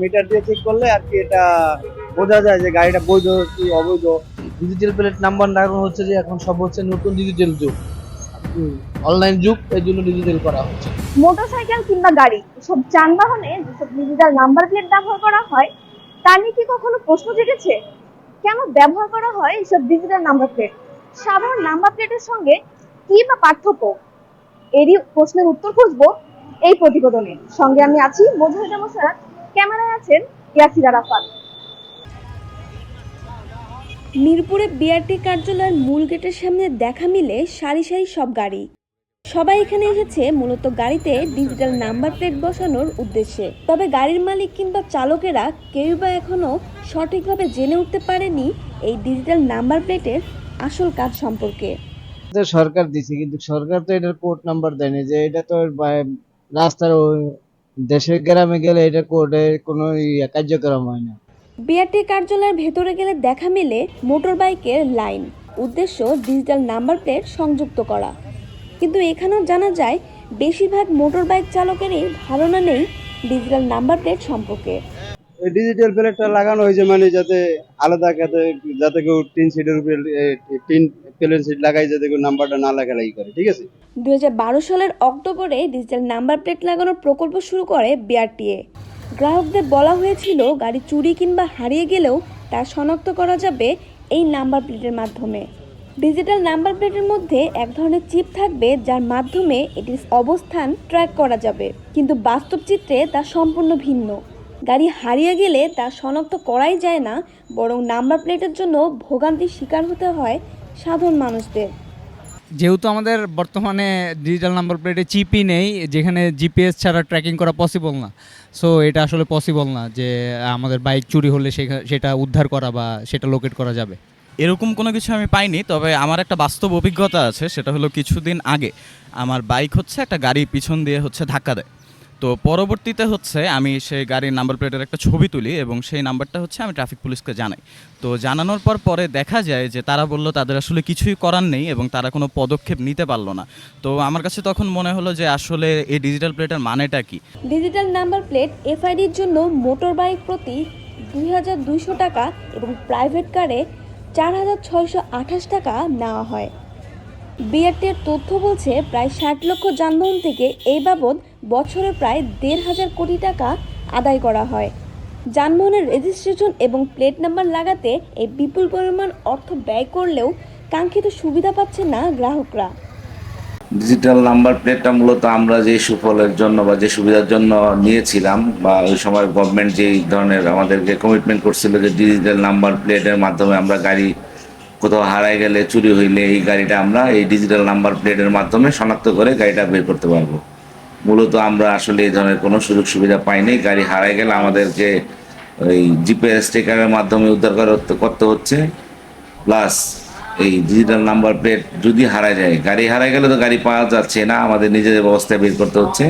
Metre দিয়ে check করলে আর কি এটা বোঝা যায় যে গাড়িটা বৈধ কি অবৈধ। ডিজিটাল প্লেট নাম্বার লাগানো হচ্ছে যে এখন সব হচ্ছে নতুন ডিজিটাল যুগ, অনলাইন যুগ, এই জন্য ডিজিটাল করা হচ্ছে। মোটরসাইকেল কিংবা গাড়ি সব যানবাহনে যেসব ডিজিটাল নাম্বার প্লেট ব্যবহার করা হয় তা নিয়ে কি কখনো প্রশ্ন জেগেছে? কেন ব্যবহার করা হয় এসব ডিজিটাল নাম্বার প্লেট? সাধারণ নাম্বার প্লেটের সঙ্গে কি বা পার্থক্য? এরই প্রশ্নের উত্তর খুঁজবো এই প্রতিবেদনে। সঙ্গে আমি আছি মধুরিতা মোশাররত, ক্যামেরায় আছেন ইয়াসির আরাফাত। মিরপুরে বিআরটি কার্যালয়ের মূল গেটের সামনে দেখা মিলে সারি সারি সব গাড়ি। সবাই এখানে এসেছে মূলত গাড়িতে ডিজিটাল নাম্বার প্লেট বসানোর উদ্দেশ্যে। তবে গাড়ির মালিক কিংবা চালকেরা কেউ বা এখনো সঠিকভাবে জেনে উঠতে পারেনি এই ডিজিটাল নাম্বার প্লেটের আসল কাজ সম্পর্কে। সরকার দিছে, কিন্তু সরকার তো এটার কোড নাম্বার দেয়নি, যে এটা তো রাস্তার দেশের গ্রামে গেলে এটা কোডে কোনো কার্যক্রম হয় না। বিআরটি কার্যালয়ের ভেতরে গেলে দেখা মেলে মোটর বাইকের লাইন, উদ্দেশ্য ডিজিটাল নাম্বার প্লেট সংযুক্ত করা। কিন্তু এখানেও জানা যায় বেশিরভাগ মোটর বাইক চালকেরই ধারণা নেই ডিজিটাল নাম্বার প্লেট সম্পর্কে। ডিজিটাল প্লেটটা লাগানো হয়েছে মানে যাতে আলাদা যাতে কেউ টিন সিটের উপরে টিন প্লেন সিট লাগাই, যাতে কেউ নাম্বারটা না লেখালেখি করে। ঠিক আছে। 2012 সালের অক্টোবরে ডিজিটাল নাম্বার প্লেট লাগানোর প্রকল্প শুরু করে বিআরটিএ। গ্রাহকদের বলা হয়েছিল গাড়ি চুরি কিংবা হারিয়ে গেলেও তা শনাক্ত করা যাবে এই নাম্বার প্লেটের মাধ্যমে। ডিজিটাল নাম্বার প্লেটের মধ্যে এক ধরনের চিপ থাকবে যার মাধ্যমে এটির অবস্থান ট্র্যাক করা যাবে, কিন্তু বাস্তব চিত্রে তা সম্পূর্ণ ভিন্ন। গাড়ি হারিয়ে গেলে তা শনাক্ত করাই যায় না, বরং নাম্বার প্লেটের জন্য ভোগান্তির শিকার হতে হয় সাধারণ মানুষদের। যেহেতু আমাদের বর্তমানে ডিজিটাল নাম্বার প্লেটে চিপই নেই, যেখানে জিপিএস ছাড়া ট্র্যাকিং করা পসিবল না, সো এটা আসলে পসিবল না যে আমাদের বাইক চুরি হলে সেটা উদ্ধার করা বা সেটা লোকেট করা যাবে। এরকম কোনো কিছু আমি পাইনি, তবে আমার একটা বাস্তব অভিজ্ঞতা আছে। সেটা হলো কিছুদিন আগে আমার বাইক একটা গাড়ি পিছন দিয়ে ধাক্কা দেয়। তো পরবর্তীতে আমি সেই গাড়ির নাম্বার প্লেটের একটা ছবি তুলি এবং সেই নাম্বারটা আমি ট্রাফিক পুলিশকে জানাই। তো জানানোর পরে দেখা যায় যে তারা বলল তাদের আসলে কিছুই করার নেই এবং তারা কোনো পদক্ষেপ নিতে পারলো না। তো আমার কাছে তখন মনে হলো যে আসলে এই ডিজিটাল প্লেটের মানেটা কি। ডিজিটাল নাম্বার প্লেট এফআইডির জন্য মোটর বাইক প্রতি 2200 টাকা এবং প্রাইভেট কারে 4628 টাকা নেওয়া হয়। বিআরটির তথ্য বলছে প্রায় 60 লক্ষ যানবাহন থেকে এই বাবদ বছরে প্রায় 1.5 কোটি টাকা আদায় করা হয়। যানবাহনের রেজিস্ট্রেশন এবং প্লেট নাম্বার লাগাতে এই বিপুল পরিমাণ অর্থ ব্যয় করলেও কাঙ্ক্ষিত সুবিধা পাচ্ছে না গ্রাহকরা। ডিজিটাল নাম্বার প্লেটটা মূলত আমরা যে সুফলের জন্য বা যে সুবিধার জন্য নিয়েছিলাম, বা ওই সময় গভর্নমেন্ট যেই ধরনের আমাদেরকে কমিটমেন্ট করছিল যে ডিজিটাল নাম্বার প্লেটের মাধ্যমে আমরা গাড়ি কোথাও হারায় গেলে, চুরি হইলে এই গাড়িটা আমরা এই ডিজিটাল নাম্বার প্লেটের মাধ্যমে শনাক্ত করে গাড়িটা বের করতে পারবো। মূলত আমরা আসলে এই ধরনের কোনো সুযোগ সুবিধা পাইনি। গাড়ি হারায় গেলে আমাদেরকে ওই জিপিএস স্টিকারের মাধ্যমে উদ্ধার করতে হচ্ছে, প্লাস এই ডিজিটাল নাম্বার প্লেট যদি হারায় যায়, গাড়ি হারায় গেলে তো গাড়ি পাওয়া যাচ্ছে না, আমাদের নিজেদের ব্যবস্থায় বের করতে হচ্ছে।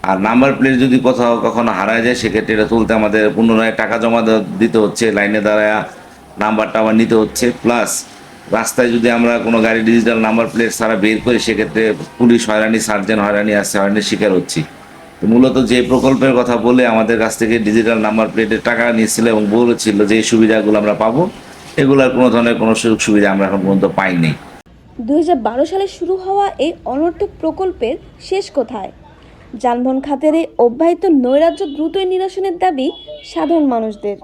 আর নাম্বার প্লেট যদি কোথাও কখনো হারায় যায়, সেক্ষেত্রে এটা তুলতে আমাদের পুনরায় টাকা জমা দিতে হচ্ছে, লাইনে দাঁড়ায় নাম্বারটা আবার নিতে হচ্ছে। প্লাস রাস্তায় যদি আমরা কোনো গাড়ি ডিজিটাল নাম্বার প্লেট ছাড়া বের করি, সেক্ষেত্রে পুলিশ হয়রানি, সার্জেন্ট হয়রানি আসছে, হয়রানির শিকার হচ্ছি। তো মূলত যে প্রকল্পের কথা বলে আমাদের কাছ থেকে ডিজিটাল নাম্বার প্লেটের টাকা নিয়েছিল এবং বলেছিল যে এই সুবিধাগুলো আমরা পাবো, এগুলোর কোনো ধরনের কোনো সুযোগ সুবিধা আমরা এখন পর্যন্ত পাইনি। 2012 সালে শুরু হওয়া এই অনর্থক প্রকল্পের শেষ কোথায়? যানবাহন খাতের এই অব্যাহত নৈরাজ্য দ্রুতই নিরসনের দাবি সাধারণ মানুষদের।